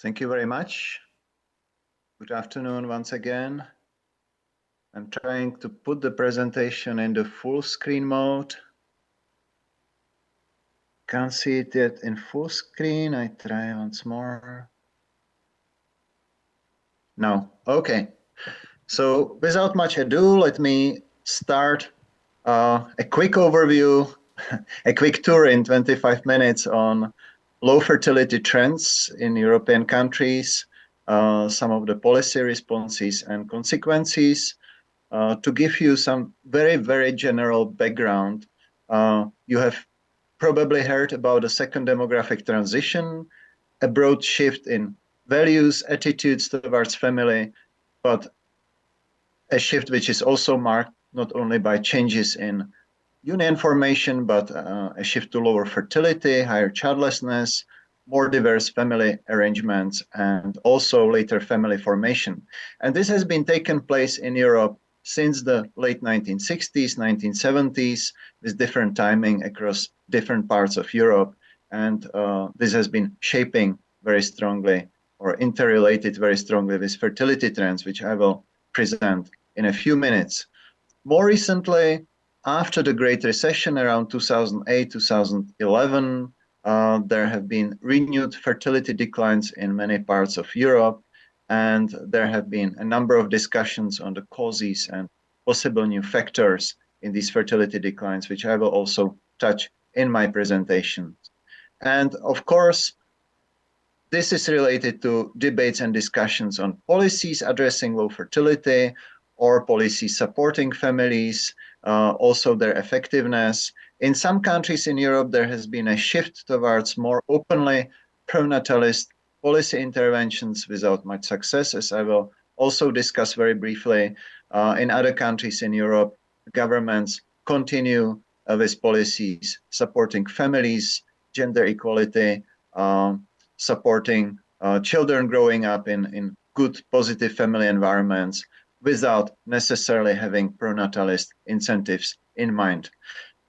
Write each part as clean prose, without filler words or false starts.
Thank you very much. Good afternoon once again. I'm trying to put the presentation in the full screen mode. Can't see it yet in full screen. I try once more. No, okay. So without much ado, let me start a quick overview, a quick tour in 25 minutes on low fertility trends in European countries, some of the policy responses and consequences. To give you some very, very general background, you have probably heard about the second demographic transition, a broad shift in values, attitudes towards family, but a shift which is also marked not only by changes in union formation, but a shift to lower fertility, higher childlessness, more diverse family arrangements, and also later family formation. And this has been taken place in Europe since the late 1960s, 1970s, with different timing across different parts of Europe. And this has been shaping very strongly or interrelated very strongly with fertility trends, which I will present in a few minutes. More recently, after the Great Recession around 2008, 2011, there have been renewed fertility declines in many parts of Europe, and there have been a number of discussions on the causes and possible new factors in these fertility declines, which I will also touch in my presentation. And of course, this is related to debates and discussions on policies addressing low fertility or policies supporting families, also their effectiveness. In some countries in Europe, there has been a shift towards more openly pronatalist policy interventions without much success, as I will also discuss very briefly. In other countries in Europe, governments continue with policies supporting families, gender equality, supporting children growing up in good, positive family environments without necessarily having pronatalist incentives in mind.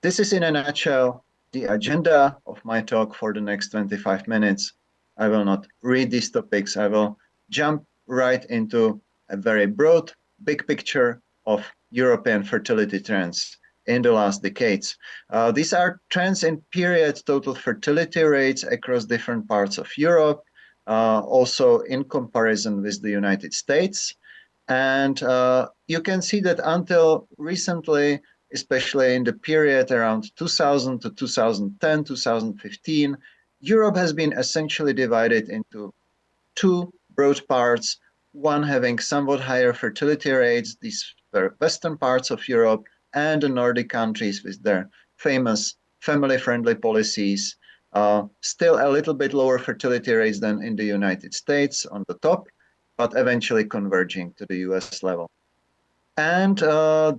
This is in a nutshell the agenda of my talk for the next 25 minutes. I will not read these topics. I will jump right into a very broad, big picture of European fertility trends in the last decades. These are trends in period total fertility rates across different parts of Europe, also in comparison with the United States. And you can see that until recently, especially in the period around 2000 to 2010, 2015, Europe has been essentially divided into two broad parts, one having somewhat higher fertility rates, these were western parts of Europe, and the Nordic countries with their famous family-friendly policies, still a little bit lower fertility rates than in the United States on the top, but eventually converging to the US level. And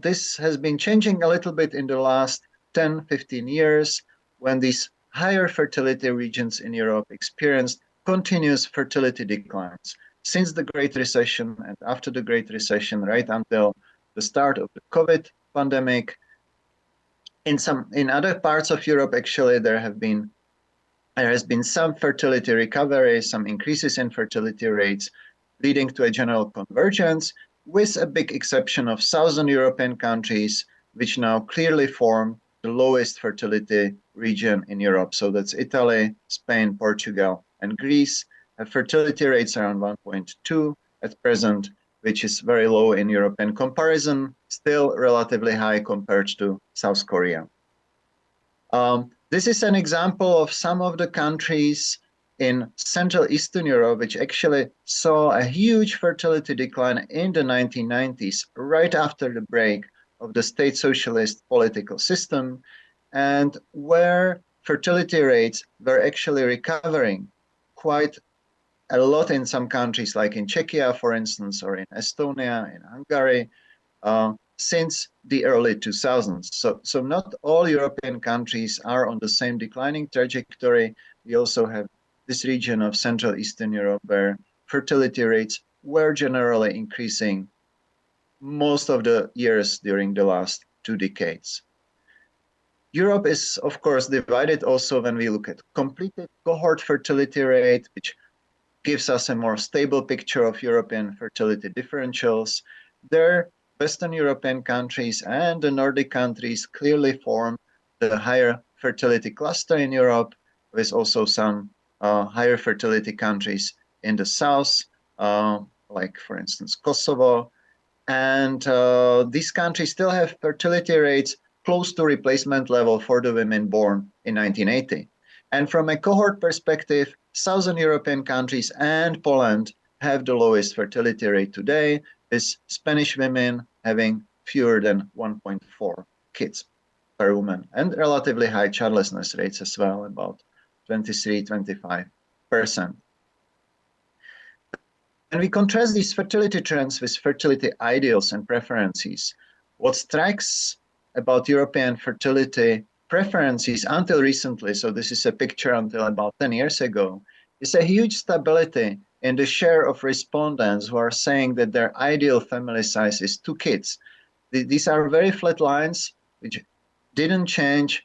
this has been changing a little bit in the last 10, 15 years when these higher fertility regions in Europe experienced continuous fertility declines since the Great Recession and after the Great Recession, right until the start of the COVID pandemic. In other parts of Europe, actually, there has been some fertility recovery, some increases in fertility rates, leading to a general convergence, with a big exception of Southern European countries, which now clearly form the lowest fertility region in Europe. So that's Italy, Spain, Portugal, and Greece. Have fertility rates around 1.2 at present, which is very low in European comparison, still relatively high compared to South Korea. This is an example of some of the countries in Central Eastern Europe, which actually saw a huge fertility decline in the 1990s, right after the break of the state socialist political system, and where fertility rates were actually recovering quite a lot in some countries, like in Czechia, for instance, or in Estonia, in Hungary, since the early 2000s. So not all European countries are on the same declining trajectory. We also have this region of Central Eastern Europe where fertility rates were generally increasing most of the years during the last 2 decades. Europe is, of course, divided also when we look at completed cohort fertility rate, which gives us a more stable picture of European fertility differentials. There, Western European countries and the Nordic countries clearly form the higher fertility cluster in Europe, with also some higher fertility countries in the south, like for instance Kosovo. And these countries still have fertility rates close to replacement level for the women born in 1980. And from a cohort perspective, Southern European countries and Poland have the lowest fertility rate today, with Spanish women having fewer than 1.4 kids per woman, and relatively high childlessness rates as well, about 23-25%. When we contrast these fertility trends with fertility ideals and preferences, what strikes about European fertility preferences until recently, so this is a picture until about 10 years ago, is a huge stability in the share of respondents who are saying that their ideal family size is 2 kids. These are very flat lines, which didn't change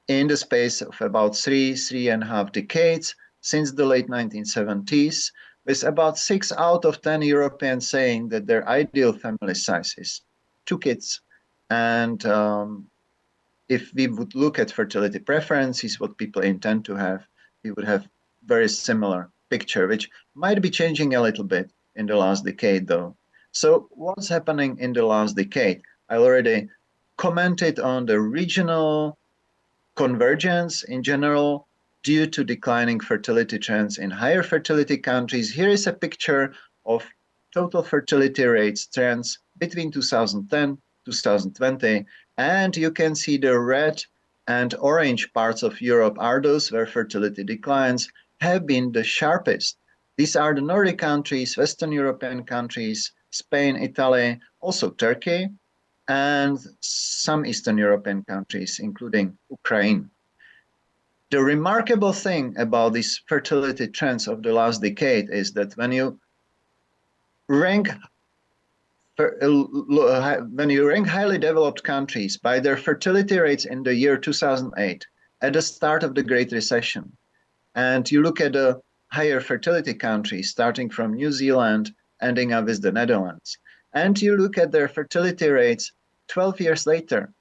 in the space of about 3.5 decades since the late 1970s, with about 6 out of 10 Europeans saying that their ideal family size is 2 kids. And if we would look at fertility preferences, what people intend to have, we would have very similar picture, which might be changing a little bit in the last decade though. So what's happening in the last decade? I already commented on the regional convergence in general due to declining fertility trends in higher fertility countries. Here is a picture of total fertility rates trends between 2010 2020, and you can see the red and orange parts of Europe are those where fertility declines have been the sharpest. These are the Nordic countries, Western European countries, Spain, Italy, also Turkey, and some Eastern European countries, including Ukraine. The remarkable thing about these fertility trends of the last decade is that when you rank highly developed countries by their fertility rates in the year 2008, at the start of the Great Recession, and you look at the higher fertility countries, starting from New Zealand, ending up with the Netherlands, and you look at their fertility rates 12 years later,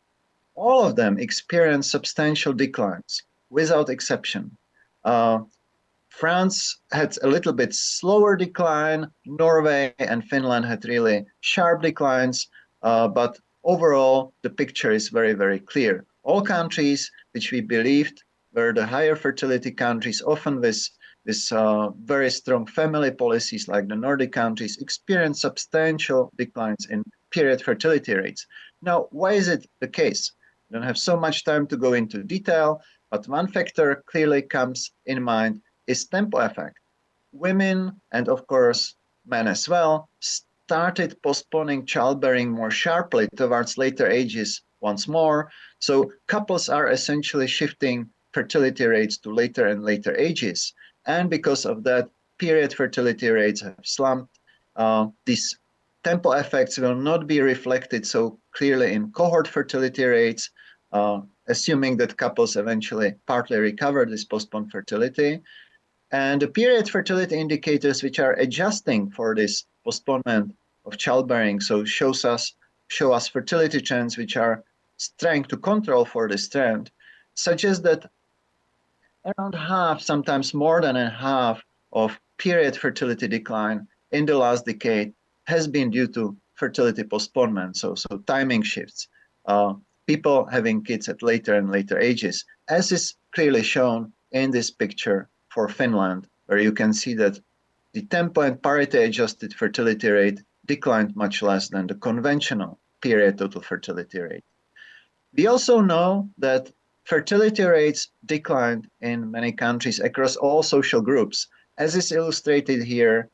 all of them experience substantial declines, without exception. France had a little bit slower decline. Norway and Finland had really sharp declines, but overall the picture is very, very clear. All countries which we believed were the higher fertility countries, often with very strong family policies like the Nordic countries, experience substantial declines in period fertility rates. Now, why is it the case? I don't have so much time to go into detail, but one factor clearly comes in mind is tempo effect. Women, and of course men as well, started postponing childbearing more sharply towards later ages once more. So couples are essentially shifting fertility rates to later and later ages. And because of that, period fertility rates have slumped. These tempo effects will not be reflected so clearly in cohort fertility rates, assuming that couples eventually partly recover this postponed fertility. And the period fertility indicators which are adjusting for this postponement of childbearing, so show us fertility trends which are trying to control for this trend, suggest that around half, sometimes more than a half of period fertility decline in the last decade has been due to fertility postponement, so timing shifts, people having kids at later and later ages, as is clearly shown in this picture for Finland, where you can see that the tempo and parity adjusted fertility rate declined much less than the conventional period total fertility rate. We also know that fertility rates declined in many countries across all social groups, as is illustrated here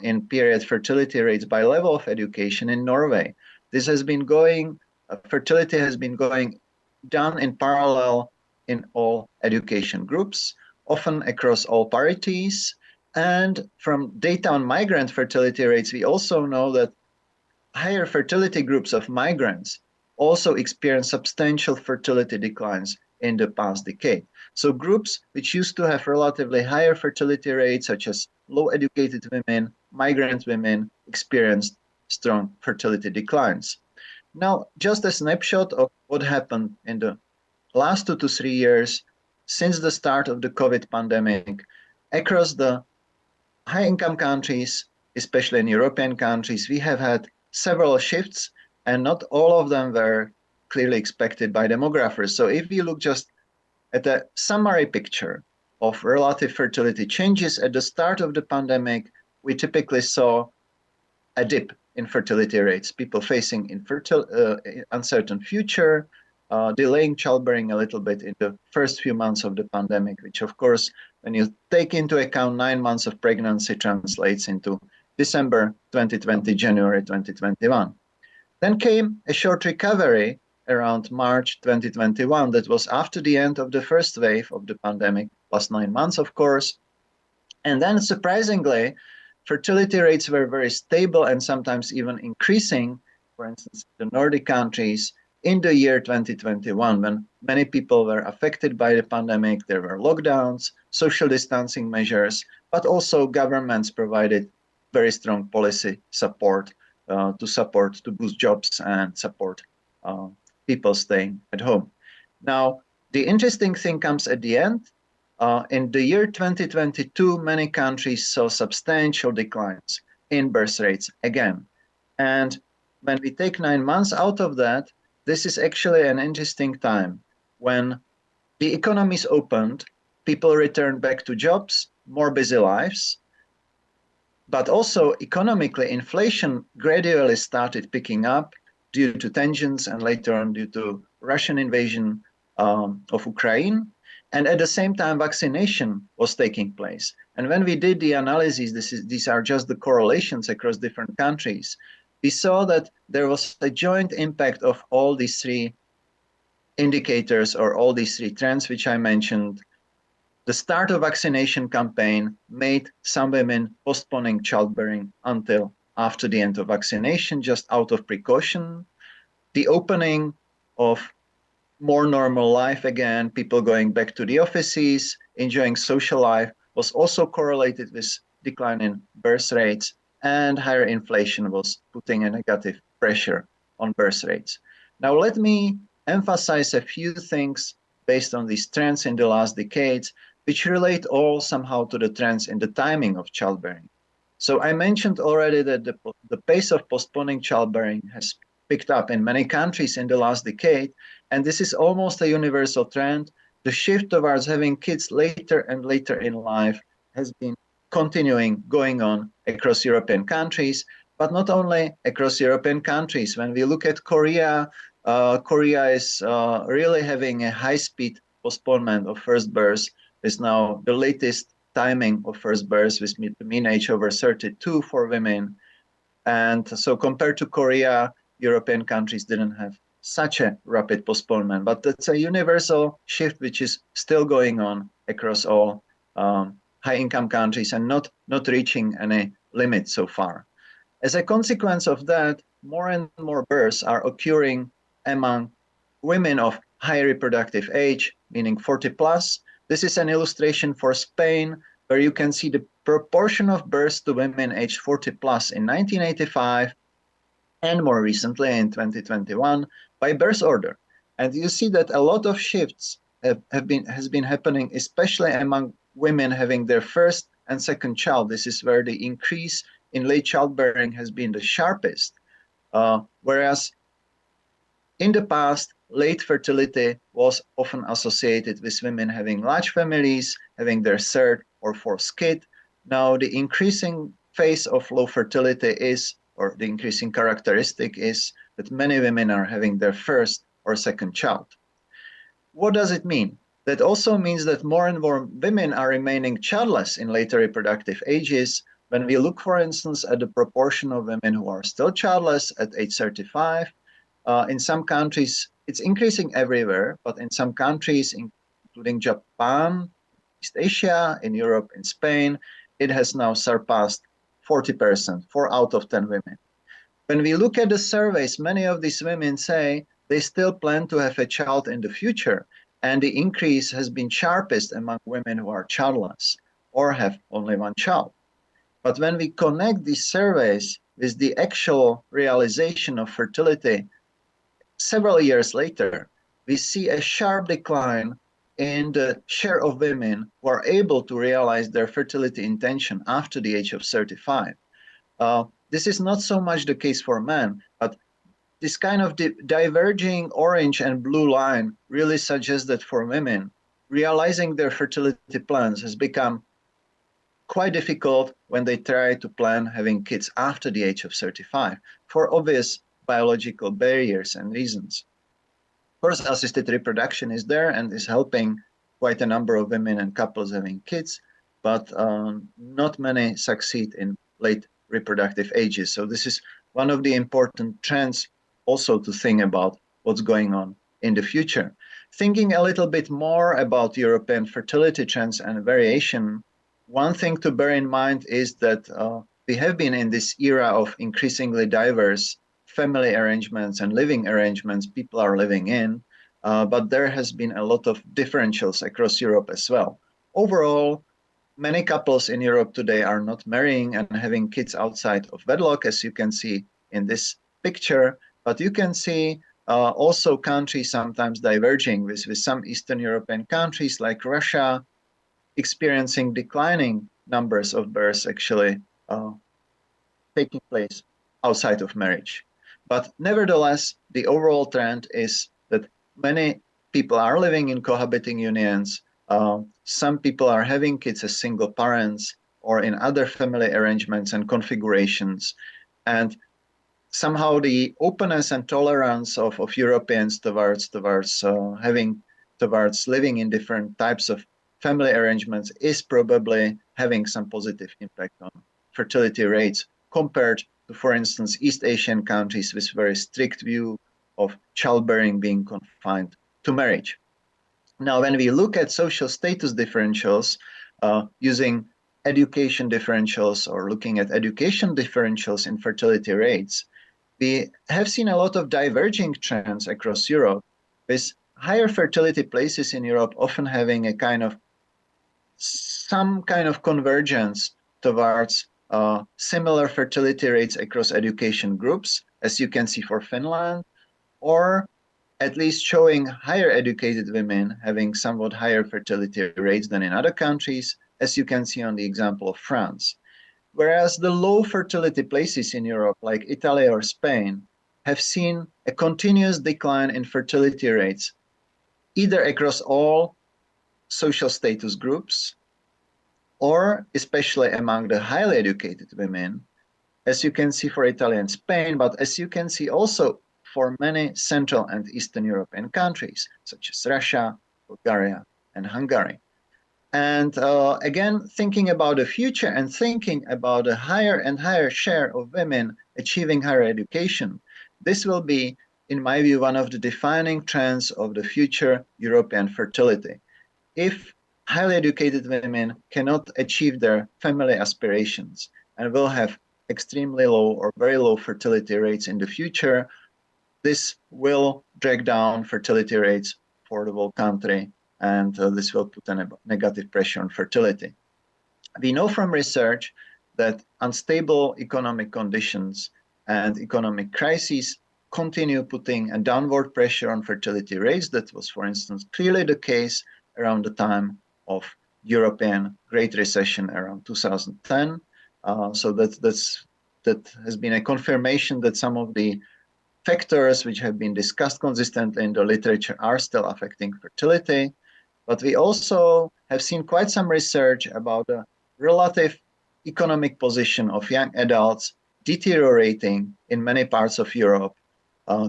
in period fertility rates by level of education in Norway. This has been going, fertility has been going down in parallel in all education groups, often across all parities. And from data on migrant fertility rates, we also know that higher fertility groups of migrants also experience substantial fertility declines in the past decade. So groups which used to have relatively higher fertility rates, such as low educated women, migrant women, experienced strong fertility declines. Now, just a snapshot of what happened in the last 2 to 3 years since the start of the COVID pandemic across the high-income countries, especially in European countries, we have had several shifts, and not all of them were clearly expected by demographers. So if you look just at a summary picture of relative fertility changes at the start of the pandemic, we typically saw a dip in fertility rates, people facing uncertain future, delaying childbearing a little bit in the first few months of the pandemic, which of course, when you take into account 9 months of pregnancy, translates into December 2020, January 2021. Then came a short recovery around March 2021 that was after the end of the first wave of the pandemic, plus 9 months, of course. And then surprisingly, fertility rates were very stable and sometimes even increasing, for instance, the Nordic countries in the year 2021, when many people were affected by the pandemic. There were lockdowns, social distancing measures, but also governments provided very strong policy support to boost jobs and support people staying at home. Now, the interesting thing comes at the end. In the year 2022, many countries saw substantial declines in birth rates again. And when we take 9 months out of that, this is actually an interesting time when the economies opened, people returned back to jobs, more busy lives, but also economically, inflation gradually started picking up due to tensions and later on due to Russian invasion of Ukraine. And at the same time, vaccination was taking place. And when we did the analysis, these are just the correlations across different countries, we saw that there was a joint impact of all these three indicators or all these three trends which I mentioned. The start of vaccination campaign made some women postponing childbearing until after the end of vaccination, just out of precaution. The opening of more normal life again, people going back to the offices, enjoying social life, was also correlated with decline in birth rates, and higher inflation was putting a negative pressure on birth rates. Now, let me emphasize a few things based on these trends in the last decades, which relate all somehow to the trends in the timing of childbearing. So I mentioned already that the pace of postponing childbearing has picked up in many countries in the last decade, and this is almost a universal trend. The shift towards having kids later and later in life has been continuing, going on across European countries, but not only across European countries. When we look at Korea, Korea is really having a high-speed postponement of first birth. Is now the latest timing of first birth with mean age over 32 for women. And so compared to Korea, European countries didn't have such a rapid postponement, but that's a universal shift which is still going on across all high-income countries and not reaching any limit so far. As a consequence of that, more and more births are occurring among women of high reproductive age, meaning 40 plus. This is an illustration for Spain, where you can see the proportion of births to women aged 40 plus in 1985 and more recently in 2021 by birth order. And you see that a lot of shifts has been happening, especially among women having their first and second child. This is where the increase in late childbearing has been the sharpest, whereas in the past, late fertility was often associated with women having large families, having their third or fourth kid. Now, the increasing phase of low fertility is, or the increasing characteristic is, that many women are having their first or second child. What does it mean? That also means that more and more women are remaining childless in later reproductive ages. When we look, for instance, at the proportion of women who are still childless at age 35, in some countries, it's increasing everywhere, but in some countries, including Japan, East Asia, in Europe, in Spain, it has now surpassed 40%, 4 out of 10 women. When we look at the surveys, many of these women say they still plan to have a child in the future. And the increase has been sharpest among women who are childless or have only one child. But when we connect these surveys with the actual realization of fertility several years later, we see a sharp decline in the share of women who are able to realize their fertility intention after the age of 35. This is not so much the case for men, but this kind of diverging orange and blue line really suggests that for women, realizing their fertility plans has become quite difficult when they try to plan having kids after the age of 35 for obvious biological barriers and reasons. Of course, assisted reproduction is there and is helping quite a number of women and couples having kids, but not many succeed in late reproductive ages. So this is one of the important trends also to think about what's going on in the future. Thinking a little bit more about European fertility trends and variation, one thing to bear in mind is that we have been in this era of increasingly diverse family arrangements and living arrangements people are living in, but there has been a lot of differentials across Europe as well. Overall, many couples in Europe today are not marrying and having kids outside of wedlock, as you can see in this picture, but you can see also countries sometimes diverging with some Eastern European countries like Russia experiencing declining numbers of births actually taking place outside of marriage. But nevertheless, the overall trend is that many people are living in cohabiting unions. Some people are having kids as single parents or in other family arrangements and configurations. And somehow the openness and tolerance of Europeans towards living in different types of family arrangements is probably having some positive impact on fertility rates compared to, for instance, East Asian countries with very strict view of childbearing being confined to marriage. Now, when we look at social status differentials using education differentials or looking at education differentials in fertility rates, we have seen a lot of diverging trends across Europe, with higher fertility places in Europe often having some kind of convergence towards similar fertility rates across education groups, as you can see for Finland, or at least showing higher educated women having somewhat higher fertility rates than in other countries, as you can see on the example of France. Whereas the low fertility places in Europe, like Italy or Spain, have seen a continuous decline in fertility rates, either across all social status groups or especially among the highly educated women, as you can see for Italy and Spain, but as you can see also for many Central and Eastern European countries, such as Russia, Bulgaria, and Hungary. And again, thinking about the future and thinking about a higher and higher share of women achieving higher education, this will be, in my view, one of the defining trends of the future European fertility. If highly educated women cannot achieve their family aspirations and will have extremely low or very low fertility rates in the future, this will drag down fertility rates for the whole country, and this will put a negative pressure on fertility. We know from research that unstable economic conditions and economic crises continue putting a downward pressure on fertility rates. That was, for instance, clearly the case around the time of European Great Recession around 2010. So that has been a confirmation that some of the factors which have been discussed consistently in the literature are still affecting fertility. But we also have seen quite some research about the relative economic position of young adults deteriorating in many parts of Europe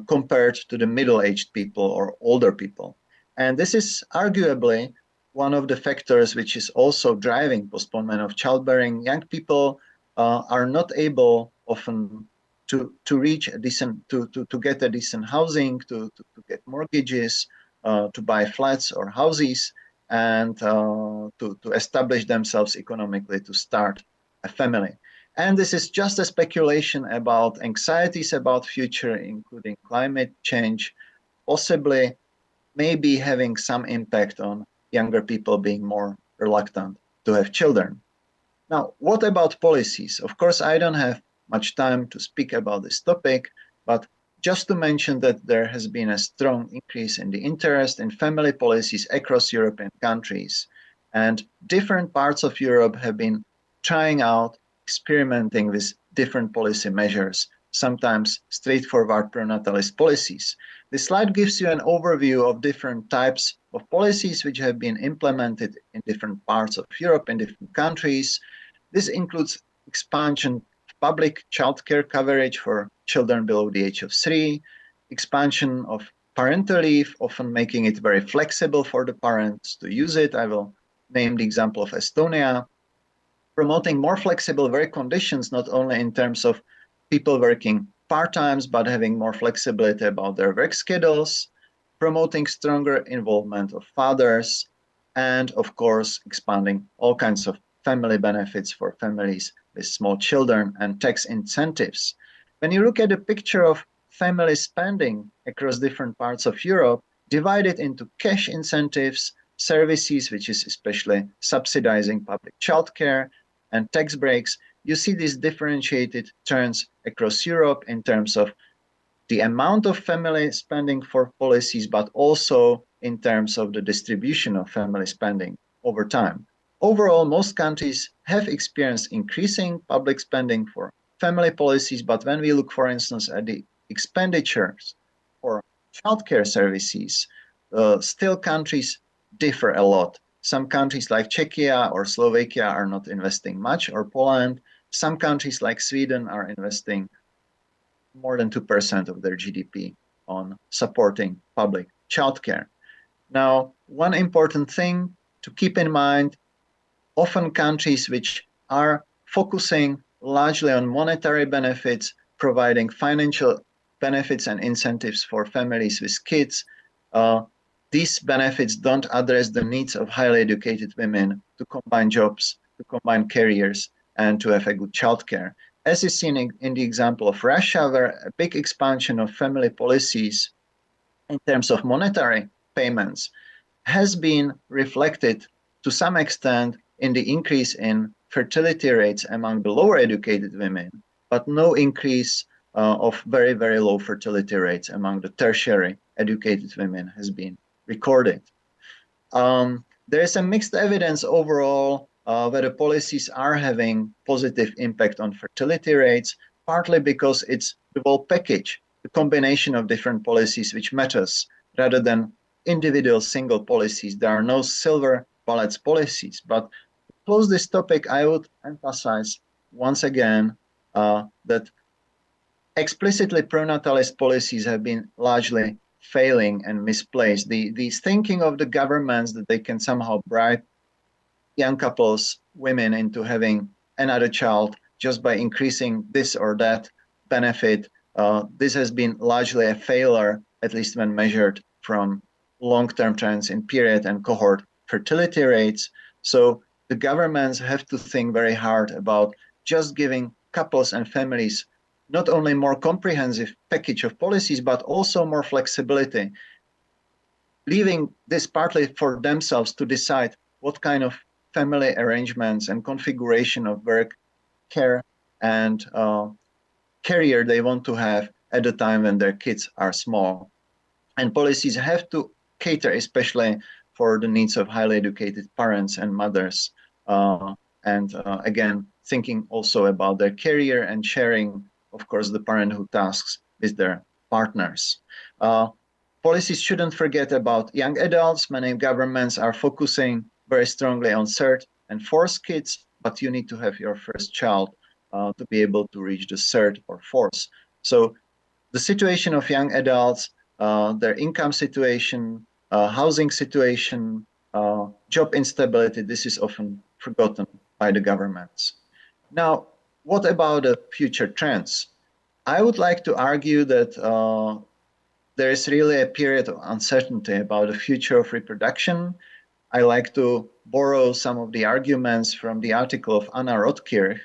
compared to the middle-aged people or older people. And this is arguably one of the factors which is also driving postponement of childbearing. Young people are not able often to reach a decent, to get a decent housing, to get mortgages, to buy flats or houses, and to establish themselves economically, to start a family. And this is just a speculation about anxieties about future, including climate change, possibly may be having some impact on younger people being more reluctant to have children. Now, what about policies? Of course, I don't have much time to speak about this topic, but just to mention that there has been a strong increase in the interest in family policies across European countries. And different parts of Europe have been trying out, experimenting with different policy measures, sometimes straightforward pronatalist policies. This slide gives you an overview of different types of policies which have been implemented in different parts of Europe, in different countries. This includes expansion of public childcare coverage for children below the age of 3, expansion of parental leave, often making it very flexible for the parents to use it. I will name the example of Estonia, promoting more flexible work conditions, not only in terms of people working part-times, but having more flexibility about their work schedules, promoting stronger involvement of fathers, and of course, expanding all kinds of family benefits for families with small children and tax incentives. When you look at the picture of family spending across different parts of Europe, divided into cash incentives, services, which is especially subsidizing public childcare, and tax breaks, you see these differentiated trends across Europe in terms of the amount of family spending for policies, but also in terms of the distribution of family spending over time. Overall, most countries have experienced increasing public spending for family policies, but when we look, for instance, at the expenditures for childcare services, still countries differ a lot. Some countries like Czechia or Slovakia are not investing much, or Poland. Some countries like Sweden are investing more than 2% of their GDP on supporting public childcare. Now, one important thing to keep in mind, often countries which are focusing largely on monetary benefits, providing financial benefits and incentives for families with kids, these benefits don't address the needs of highly educated women to combine jobs, to combine careers, and to have a good childcare. As is seen in the example of Russia, where a big expansion of family policies in terms of monetary payments has been reflected to some extent in the increase in fertility rates among the lower educated women, but no increase of very, very low fertility rates among the tertiary educated women has been recorded. There is a mixed evidence overall whether policies are having positive impact on fertility rates, partly because it's the whole package, the combination of different policies which matters rather than individual single policies. There are no silver bullet policies. But to close this topic, I would emphasize once again that explicitly pronatalist policies have been largely failing and misplaced. These thinking of the governments that they can somehow bribe young couples, women, into having another child just by increasing this or that benefit, this has been largely a failure, at least when measured from long-term trends in period and cohort fertility rates. So the governments have to think very hard about just giving couples and families not only more comprehensive package of policies, but also more flexibility, leaving this partly for themselves to decide what kind of family arrangements and configuration of work, care, and career they want to have at the time when their kids are small. And policies have to cater especially for the needs of highly educated parents and mothers. Again, thinking also about their career and sharing, of course, the parenthood tasks with their partners. Policies shouldn't forget about young adults. Many governments are focusing very strongly on third and fourth kids, but you need to have your first child to be able to reach the third or fourth. So the situation of young adults, their income situation, housing situation, job instability, this is often forgotten by the governments. Now, what about the future trends? I would like to argue that there is really a period of uncertainty about the future of reproduction. I like to borrow some of the arguments from the article of Anna Rotkirch,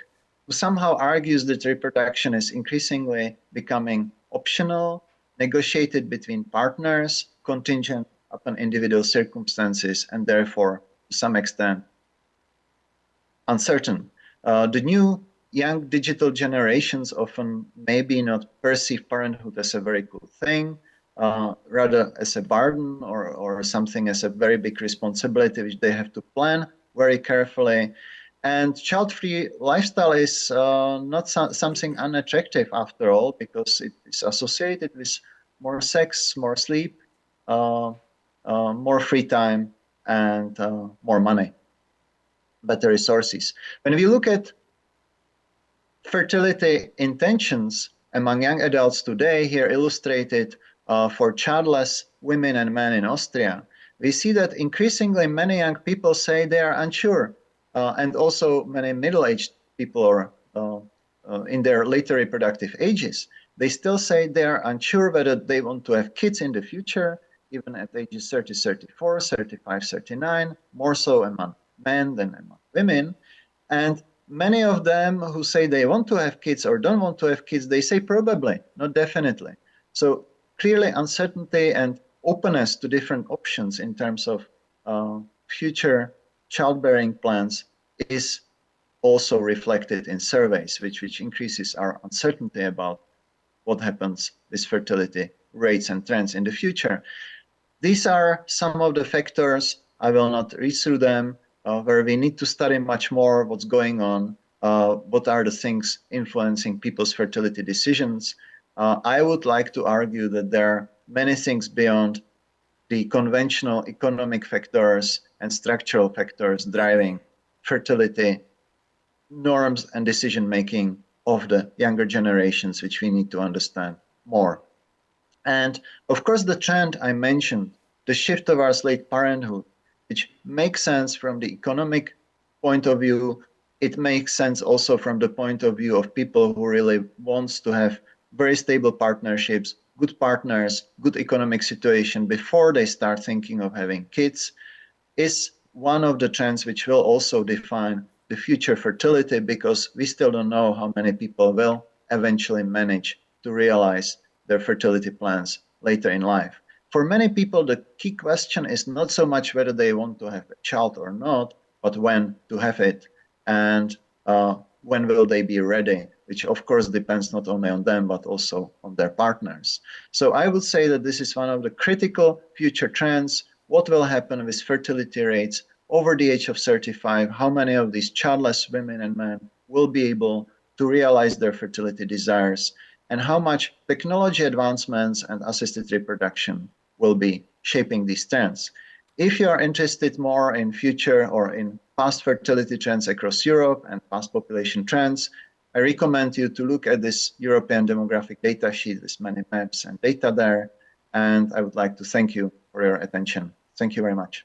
who somehow argues that reproduction is increasingly becoming optional, negotiated between partners, contingent upon individual circumstances and therefore, to some extent, uncertain. The new young digital generations often maybe not perceive parenthood as a very good thing, rather as a burden or something as a very big responsibility which they have to plan very carefully. And child-free lifestyle is not something unattractive after all, because it is associated with more sex, more sleep, more free time, and more money, better resources. When we look at fertility intentions among young adults today, here illustrated for childless women and men in Austria, we see that increasingly many young people say they are unsure, and also many middle-aged people or in their later reproductive ages, they still say they are unsure whether they want to have kids in the future, even at ages 30, 34, 35, 39, more so among men than among women. And many of them who say they want to have kids or don't want to have kids, they say probably, not definitely. So clearly uncertainty and openness to different options in terms of future childbearing plans is also reflected in surveys, which increases our uncertainty about what happens with fertility rates and trends in the future. These are some of the factors, I will not read through them, where we need to study much more what's going on, what are the things influencing people's fertility decisions. I would like to argue that there are many things beyond the conventional economic factors and structural factors driving fertility norms and decision-making of the younger generations, which we need to understand more. And of course, the trend I mentioned, the shift towards late parenthood, which makes sense from the economic point of view, it makes sense also from the point of view of people who really wants to have very stable partnerships, good partners, good economic situation before they start thinking of having kids, is one of the trends which will also define the future fertility, because we still don't know how many people will eventually manage to realize their fertility plans later in life. For many people, the key question is not so much whether they want to have a child or not, but when to have it and when will they be ready, which of course depends not only on them, but also on their partners. So I would say that this is one of the critical future trends. What will happen with fertility rates over the age of 35? How many of these childless women and men will be able to realize their fertility desires? And how much technology advancements and assisted reproduction will be shaping these trends. If you are interested more in future or in past fertility trends across Europe and past population trends, I recommend you to look at this European demographic data sheet with many maps and data there. And I would like to thank you for your attention. Thank you very much.